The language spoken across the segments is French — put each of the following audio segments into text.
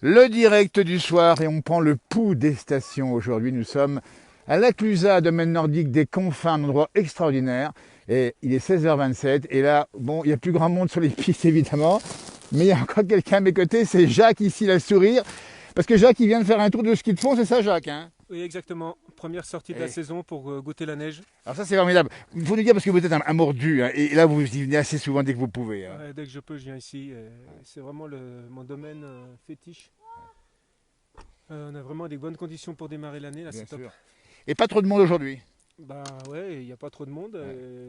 Le direct du soir et on prend le pouls des stations. Aujourd'hui, nous sommes à la Clusaz, domaine nordique des Confins, un endroit extraordinaire. Et il est 16h27 et là, bon, il y a plus grand monde sur les pistes évidemment, mais il y a encore quelqu'un à mes côtés, c'est Jacques ici, le sourire. Parce que Jacques, il vient de faire un tour de ski de fond, c'est ça Jacques hein? Oui, exactement. Première sortie de la saison pour goûter la neige. Alors ça c'est formidable. Il faut nous dire parce que vous êtes un mordu hein, et là vous y venez assez souvent dès que vous pouvez. Hein. Ouais, dès que je peux, je viens ici. C'est vraiment mon domaine fétiche. On a vraiment des bonnes conditions pour démarrer l'année, là c'est top. Sûr. Et pas trop de monde aujourd'hui. Bah ouais, il n'y a pas trop de monde,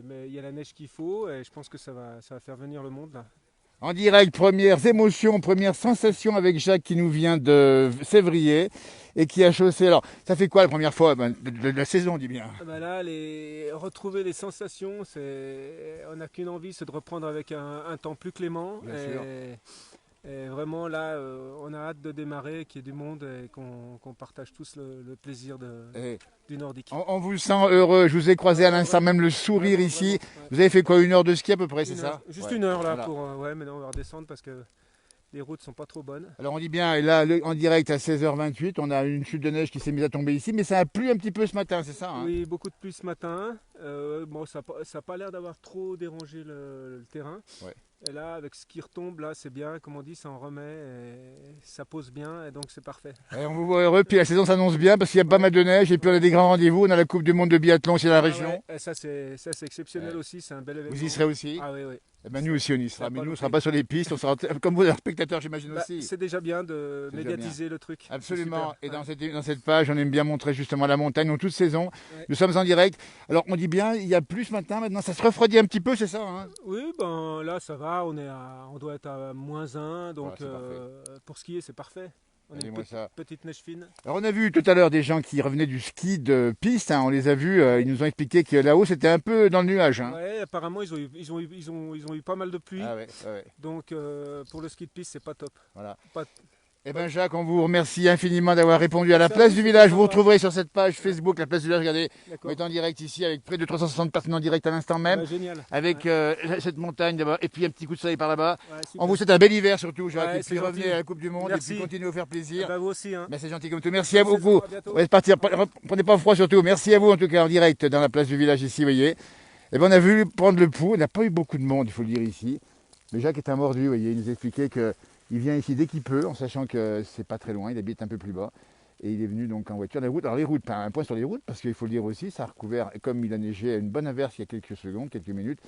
mais il y a la neige qu'il faut et je pense que ça va faire venir le monde là. En direct, premières émotions, premières sensations avec Jacques qui nous vient de Sévrier et qui a chaussé. Alors, ça fait quoi la première fois de la saison, on dit bien. Bah là, retrouver les sensations, on n'a qu'une envie, c'est de reprendre avec un temps plus clément. Bien sûr. Et vraiment là, on a hâte de démarrer, qu'il y ait du monde et qu'on partage tous le plaisir du nordique. On vous sent heureux, je vous ai croisé à l'instant même le sourire ici. Ouais. Vous avez fait quoi, 1 heure de ski à peu près, c'est ça? Juste 1 heure là, voilà. Maintenant on va redescendre parce que les routes sont pas trop bonnes. Alors on dit bien, et là en direct à 16h28, on a une chute de neige qui s'est mise à tomber ici, mais ça a plu un petit peu ce matin, c'est ça hein? Oui, beaucoup de pluie ce matin. Bon, ça n'a pas l'air d'avoir trop dérangé le terrain. Ouais. Et là, avec ce qui retombe, là, c'est bien, comme on dit, ça en remet, et ça pose bien, et donc c'est parfait. Et on vous voit heureux, puis la saison s'annonce bien, parce qu'il y a pas mal de neige, et puis on a des grands rendez-vous, on a la Coupe du Monde de biathlon aussi dans la région. Ouais. Et ça, c'est exceptionnel aussi, c'est un bel événement. Vous y serez aussi? Ah oui, oui. Eh ben nous aussi on y sera, mais nous on ne sera pas sur les pistes, on sera comme vous, les spectateurs j'imagine aussi. C'est déjà bien de médiatiser le truc. Absolument, et dans cette page on aime bien montrer justement la montagne en toute saison. Ouais. Nous sommes en direct, alors on dit bien il y a plus ce matin, maintenant ça se refroidit un petit peu, c'est ça hein? Oui, ben là ça va, on doit être à -1, donc pour skier c'est parfait. On a une petite neige fine. Alors on a vu tout à l'heure des gens qui revenaient du ski de piste, hein, on les a vus, ils nous ont expliqué que là-haut c'était un peu dans le nuage. Hein. Ouais, apparemment ils ont eu pas mal de pluie, donc pour le ski de piste c'est pas top. Voilà. Eh bien Jacques, on vous remercie infiniment d'avoir répondu à la place du village. Vous retrouverez sur cette page Facebook la place du village. Regardez, on est en direct ici avec près de 360 personnes en direct à l'instant même. Génial. Avec cette montagne là-bas et puis un petit coup de soleil par là-bas. On vous souhaite un bel hiver surtout Jacques. Et puis revenez à la Coupe du Monde et puis continuez à vous faire plaisir. Vous aussi. Hein. Ben, c'est gentil comme tout. Merci à vous beaucoup. On va partir. Prenez pas froid surtout. Merci à vous en tout cas en direct dans la place du village ici, vous voyez. Et ben, on a voulu prendre le pouls. On n'a pas eu beaucoup de monde, il faut le dire ici. Mais Jacques est un mordu, vous voyez. Il nous expliquait que il vient ici dès qu'il peut, en sachant que c'est pas très loin, il habite un peu plus bas. Et il est venu donc en voiture. Alors les routes, pas un point sur les routes, parce qu'il faut le dire aussi, ça a recouvert, comme il a neigé une bonne averse il y a quelques secondes, quelques minutes,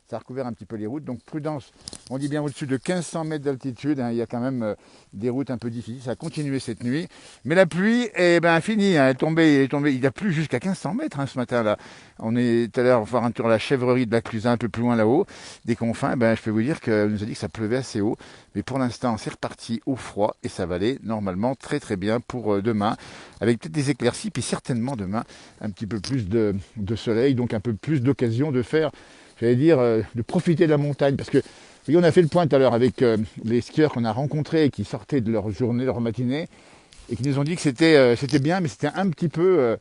ça a recouvert un petit peu les routes. Donc prudence, on dit bien au-dessus de 1500 mètres d'altitude, hein, il y a quand même des routes un peu difficiles, ça a continué cette nuit. Mais la pluie est finie, hein, elle est tombée, il a plu jusqu'à 1500 mètres hein, ce matin-là. On est tout à l'heure faire un tour à la chèvrerie de la Clusaz, un peu plus loin là-haut, des Confins. Je peux vous dire qu'on nous a dit que ça pleuvait assez haut. Mais pour l'instant, c'est reparti au froid et ça va aller normalement très très bien pour demain, avec peut-être des éclaircies, puis certainement demain un petit peu plus de soleil, donc un peu plus d'occasion de faire, j'allais dire, de profiter de la montagne. Parce que, vous voyez, on a fait le point tout à l'heure avec les skieurs qu'on a rencontrés et qui sortaient de leur journée, leur matinée, et qui nous ont dit que c'était bien, mais c'était un petit peu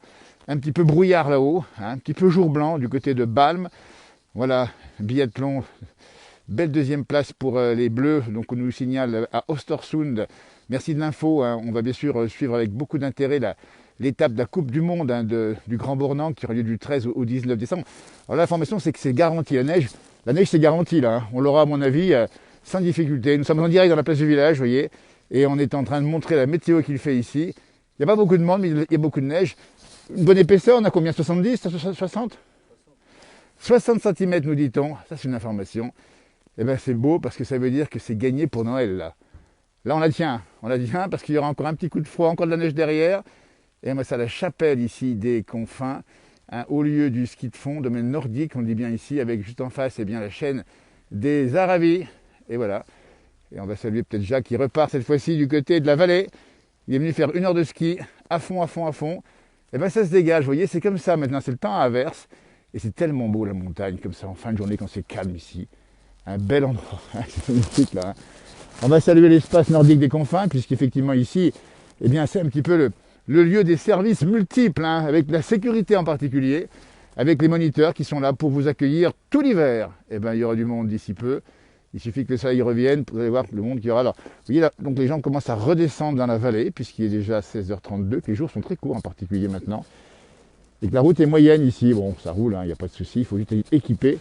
brouillard là-haut, hein, un petit peu jour blanc du côté de Balme. Voilà, biathlon. Belle deuxième place pour les Bleus, donc on nous signale à Östersund. Merci de l'info, hein. On va bien sûr suivre avec beaucoup d'intérêt l'étape de la Coupe du Monde hein, du Grand Bornand qui aura lieu du 13 au 19 décembre. Alors l'information c'est que c'est garanti, la neige c'est garanti là, hein. On l'aura à mon avis sans difficulté. Nous sommes en direct dans la place du village, vous voyez, et on est en train de montrer la météo qu'il fait ici. Il n'y a pas beaucoup de monde, mais il y a beaucoup de neige. Une bonne épaisseur, on a combien? 70, 60 60 cm nous dit-on, ça c'est une information. Eh bien c'est beau parce que ça veut dire que c'est gagné pour Noël là. Là on la tient parce qu'il y aura encore un petit coup de froid, encore de la neige derrière. Et moi c'est la chapelle ici des Confins, un haut lieu du ski de fond, domaine nordique, on dit bien ici, avec juste en face bien la chaîne des Aravis. Et voilà. Et on va saluer peut-être Jacques qui repart cette fois-ci du côté de la vallée. Il est venu faire 1 heure de ski, à fond. Et bien ça se dégage, vous voyez, c'est comme ça maintenant, c'est le temps à averse. Et c'est tellement beau la montagne, comme ça en fin de journée quand c'est calme ici. Un bel endroit, c'est magnifique là. Hein. On va saluer l'espace nordique des Confins, puisqu'effectivement ici, eh bien, c'est un petit peu le lieu des services multiples, hein, avec la sécurité en particulier, avec les moniteurs qui sont là pour vous accueillir tout l'hiver. Eh bien, il y aura du monde d'ici peu. Il suffit que le soleil revienne pour aller voir le monde qu'il y aura. Alors, vous voyez là, donc les gens commencent à redescendre dans la vallée, puisqu'il est déjà 16h32, que les jours sont très courts en particulier maintenant. Et que la route est moyenne ici. Bon, ça roule, il n'y a pas de souci, il faut juste être équipé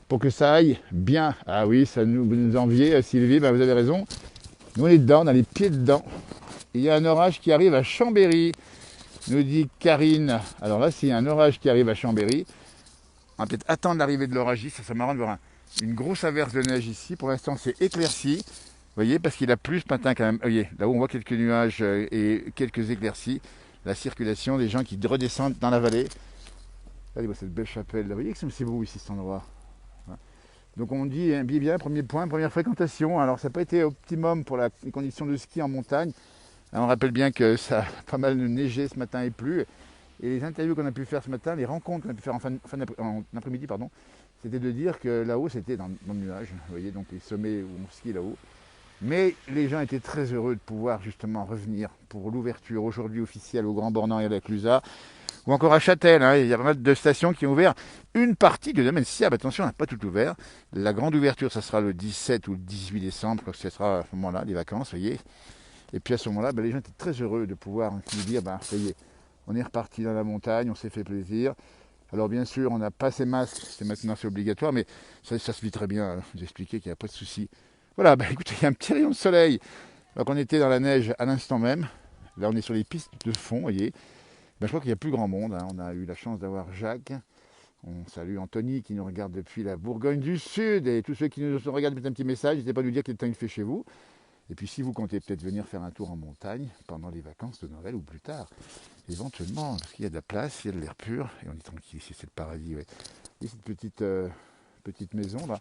pour que ça aille bien. Ah oui, ça vous nous enviez, Sylvie, ben vous avez raison. Nous on est dedans, on a les pieds dedans. Il y a un orage qui arrive à Chambéry, nous dit Karine. Alors là, s'il y a un orage qui arrive à Chambéry, on va peut-être attendre l'arrivée de l'orage ici. Ça serait marrant de voir une grosse averse de neige ici. Pour l'instant, c'est éclairci. Vous voyez, parce qu'il a plu ce matin quand même. Vous voyez, là où on voit quelques nuages et quelques éclaircies, la circulation des gens qui redescendent dans la vallée. Regardez-moi cette belle chapelle. Vous voyez que c'est beau ici cet endroit. Donc on dit bien, premier point, première fréquentation. Alors ça n'a pas été optimum pour les conditions de ski en montagne. Alors, on rappelle bien que ça a pas mal neigé ce matin et plu. Et les interviews qu'on a pu faire ce matin, les rencontres qu'on a pu faire en après-midi, c'était de dire que là-haut c'était dans le nuage. Vous voyez, donc les sommets où on skie là-haut. Mais les gens étaient très heureux de pouvoir justement revenir pour l'ouverture aujourd'hui officielle au Grand Bornand et à la Clusaz, ou encore à Châtel. Il y a pas mal de stations qui ont ouvert une partie du domaine Siab. Attention, on n'a pas tout ouvert. La grande ouverture, ça sera le 17 ou le 18 décembre, je crois que ce sera à ce moment-là, les vacances, vous voyez. Et puis à ce moment-là, les gens étaient très heureux de pouvoir nous dire, ça y est, on est reparti dans la montagne, on s'est fait plaisir. Alors bien sûr, on n'a pas ces masques, maintenant c'est obligatoire, mais ça se vit très bien, vous expliquer qu'il n'y a pas de souci. Voilà, écoutez, il y a un petit rayon de soleil. Alors qu'on était dans la neige à l'instant même. Là, on est sur les pistes de fond, vous voyez. Je crois qu'il n'y a plus grand monde. On a eu la chance d'avoir Jacques. On salue Anthony qui nous regarde depuis la Bourgogne du Sud. Et tous ceux qui nous regardent, mettez un petit message. N'hésitez pas à nous dire quel temps il fait chez vous. Et puis si vous comptez peut-être venir faire un tour en montagne pendant les vacances de Noël ou plus tard, éventuellement, parce qu'il y a de la place, il y a de l'air pur, et on est tranquille ici, c'est le paradis. Ouais. Et cette petite maison là.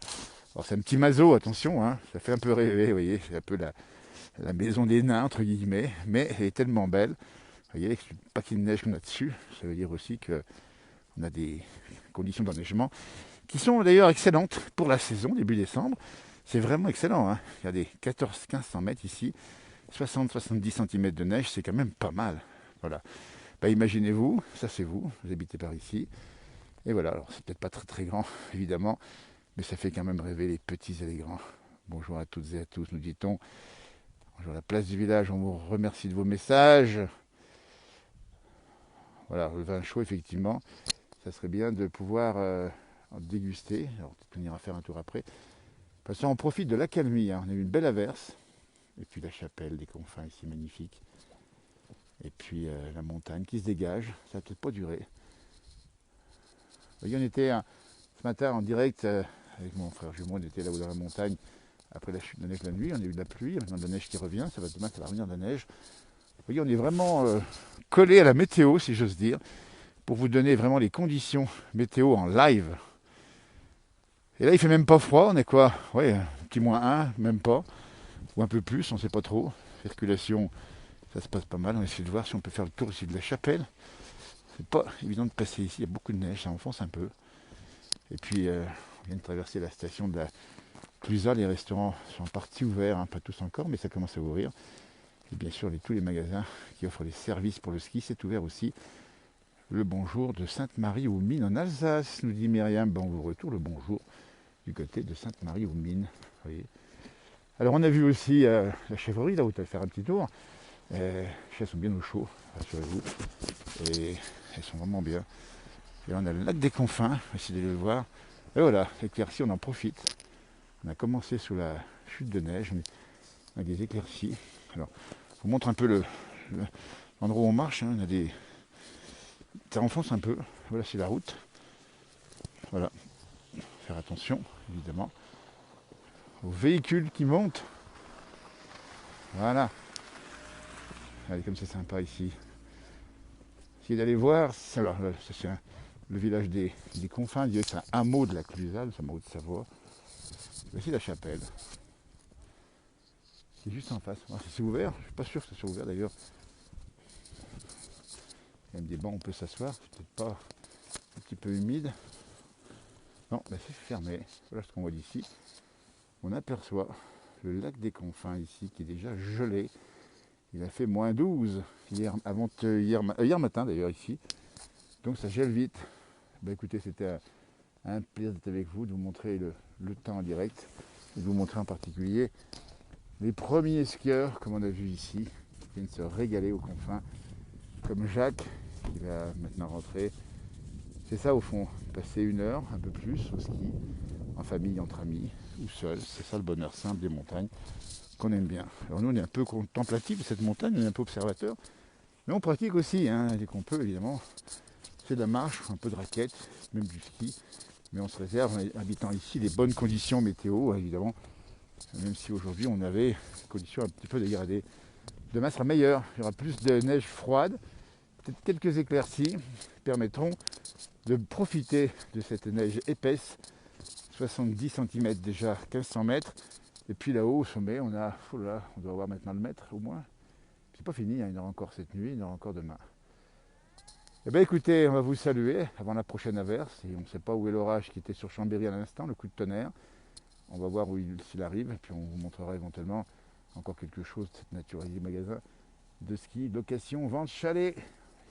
Alors c'est un petit mazo, attention, ça fait un peu rêver, vous voyez, c'est un peu la maison des nains, entre guillemets, mais elle est tellement belle. Vous voyez, avec le paquet de neige qu'on a dessus, ça veut dire aussi qu'on a des conditions d'enneigement qui sont d'ailleurs excellentes pour la saison, début décembre. C'est vraiment excellent. Regardez, 14-1500 mètres ici, 60-70 cm de neige, c'est quand même pas mal. Voilà. Imaginez-vous, ça c'est vous habitez par ici. Et voilà, alors c'est peut-être pas très très grand, évidemment, mais ça fait quand même rêver les petits et les grands. Bonjour à toutes et à tous, nous dit-on. Bonjour à la place du village, on vous remercie de vos messages. Voilà, le vin chaud, effectivement, ça serait bien de pouvoir en déguster. Alors peut-être qu'on ira faire un tour après. Parce qu'on profite de l'accalmie, on a eu une belle averse. Et puis la chapelle des confins ici, magnifique. Et puis la montagne qui se dégage, ça va peut-être pas durer. Vous voyez, on était ce matin en direct avec mon frère jumeau, on était là-haut dans la montagne. Après la chute de neige la nuit, on a eu de la pluie, maintenant de la neige qui revient, demain ça va revenir de la neige. Vous voyez, on est vraiment collé à la météo, si j'ose dire, pour vous donner vraiment les conditions météo en live. Et là, il fait même pas froid, on est quoi? Oui, un petit -1, même pas, ou un peu plus, on ne sait pas trop. Circulation, ça se passe pas mal, on essaie de voir si on peut faire le tour ici de la chapelle. C'est pas évident de passer ici, il y a beaucoup de neige, ça enfonce un peu. Et puis, on vient de traverser la station de la Clusaz, les restaurants sont en partie ouverts, pas tous encore, mais ça commence à ouvrir. Et bien sûr, tous les magasins qui offrent des services pour le ski, c'est ouvert aussi. Le bonjour de Sainte-Marie-aux-Mines en Alsace, nous dit Myriam. On vous retourne le bonjour du côté de Sainte-Marie-aux-Mines. Alors on a vu aussi la chèvrerie, là où tu vas faire un petit tour. Elles sont bien au chaud, rassurez-vous. Et elles sont vraiment bien. Et là, on a le lac des Confins, on va essayer de le voir. Et voilà, éclaircies, on en profite. On a commencé sous la chute de neige, mais on a des éclaircies. Alors, je vous montre un peu l'endroit où on marche. On a des... Ça enfonce un peu. Voilà, c'est la route. Voilà. Faire attention, évidemment, aux véhicules qui montent. Voilà. Regardez comme c'est sympa ici. Essayez d'aller voir. Alors, là, c'est le village des confins. C'est un hameau de la Clusaz, c'est un hameau de Savoie. Voici la chapelle. C'est juste en face. C'est ouvert. Je ne suis pas sûr que ce soit ouvert d'ailleurs. Il y a même des bancs où on peut s'asseoir. C'est peut-être pas un petit peu humide. Non, c'est fermé. Voilà ce qu'on voit d'ici. On aperçoit le lac des Confins ici qui est déjà gelé. Il a fait -12 hier matin d'ailleurs ici. Donc ça gèle vite. Écoutez, c'était un plaisir d'être avec vous, de vous montrer le temps en direct. et de vous montrer en particulier les premiers skieurs, comme on a vu ici, qui viennent se régaler aux confins, comme Jacques, qui va maintenant rentrer. C'est ça au fond, passer 1 heure, un peu plus, au ski, en famille, entre amis, ou seul. C'est ça le bonheur simple des montagnes, qu'on aime bien. Alors nous, on est un peu contemplatif de cette montagne, on est un peu observateur, mais on pratique aussi, dès qu'on peut, évidemment. C'est de la marche, un peu de raquette, même du ski, mais on se réserve, en habitant ici, les bonnes conditions météo, évidemment, même si aujourd'hui on avait des conditions un petit peu dégradées. Demain sera meilleur, il y aura plus de neige froide, peut-être quelques éclaircies qui permettront de profiter de cette neige épaisse, 70 cm déjà, 1500 mètres, et puis là-haut au sommet on a, on doit avoir maintenant le mètre au moins. C'est pas fini, il y en aura encore cette nuit, il y en aura encore demain. Eh bien écoutez, on va vous saluer avant la prochaine averse, et on ne sait pas où est l'orage qui était sur Chambéry à l'instant, le coup de tonnerre. On va voir s'il arrive, et puis on vous montrera éventuellement encore quelque chose de cette Naturalie magasin de ski, location, vente, chalet.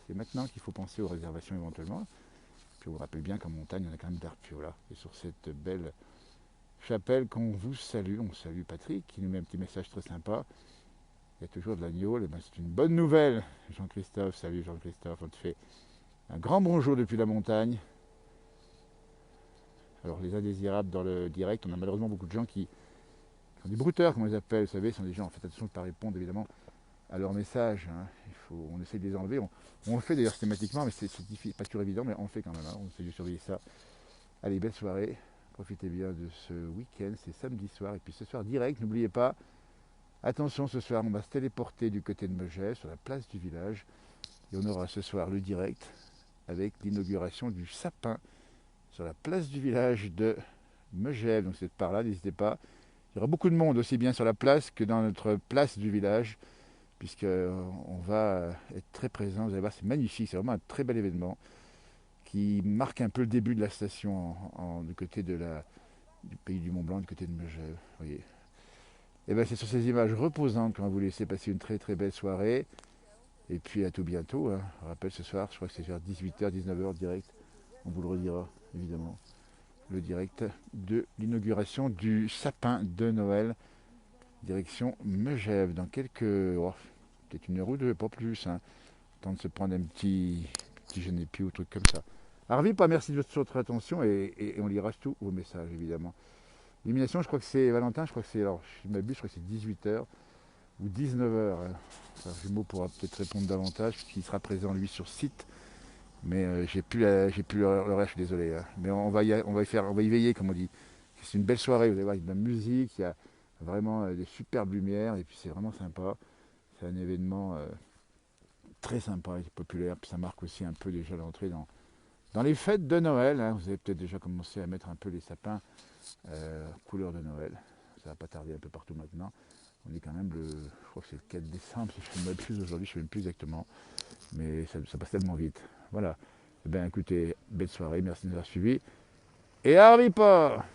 C'est maintenant qu'il faut penser aux réservations éventuellement. Puis on vous rappelle bien qu'en montagne, on a quand même d'Arpiola. Et sur cette belle chapelle qu'on vous salue, on salue Patrick qui nous met un petit message très sympa. Il y a toujours de l'agneau, c'est une bonne nouvelle. Jean-Christophe, salut Jean-Christophe, on te fait un grand bonjour depuis la montagne. Alors les indésirables dans le direct, on a malheureusement beaucoup de gens qui sont des brouteurs, comme on les appelle, vous savez, ce sont des gens, faites attention de ne pas répondre évidemment à leurs messages. On essaie de les enlever, on le fait d'ailleurs systématiquement, mais c'est pas toujours évident, mais on le fait quand même, on essaie de surveiller ça. Allez, belle soirée, profitez bien de ce week-end, c'est samedi soir, et puis ce soir direct, n'oubliez pas, attention ce soir, on va se téléporter du côté de Megève, sur la place du village, et on aura ce soir le direct avec l'inauguration du sapin sur la place du village de Megève, donc c'est par là, n'hésitez pas. Il y aura beaucoup de monde aussi bien sur la place que dans notre place du village, puisqu'on va être très présent, vous allez voir, c'est magnifique, c'est vraiment un très bel événement qui marque un peu le début de la station du côté du pays du Mont Blanc, du côté de Megève, voyez. Et bien c'est sur ces images reposantes qu'on va vous laisser passer une très très belle soirée, et puis à tout bientôt, Je rappelle ce soir, je crois que c'est vers 18h, 19h direct, on vous le redira évidemment, le direct de l'inauguration du sapin de Noël, direction Megève, dans quelques, peut-être 1 heure ou 2, pas plus, temps de se prendre un petit déjeuner puis ou truc comme ça. Arvi, pas merci de votre attention, et on lira tous vos messages évidemment. L'élimination, je crois que c'est Valentin, je crois que c'est, alors je m'abuse, je crois que c'est 18h ou 19h. Jumeau pourra peut-être répondre davantage puisqu'il sera présent lui sur site. Mais j'ai plus l'horaire, je suis désolé. Mais on va y veiller, comme on dit. C'est une belle soirée, vous allez voir, il y a de la musique, il y a vraiment des superbes lumières, et puis c'est vraiment sympa. C'est un événement très sympa et populaire, puis ça marque aussi un peu déjà l'entrée dans les fêtes de Noël. Vous avez peut-être déjà commencé à mettre un peu les sapins couleur de Noël. Ça va pas tarder un peu partout maintenant. On est quand même je crois que c'est le 4 décembre, si je ne m'abuse aujourd'hui, je ne sais même plus exactement. Mais ça passe tellement vite. Voilà. Eh bien écoutez, belle soirée, merci de nous avoir suivis. Et arrive pas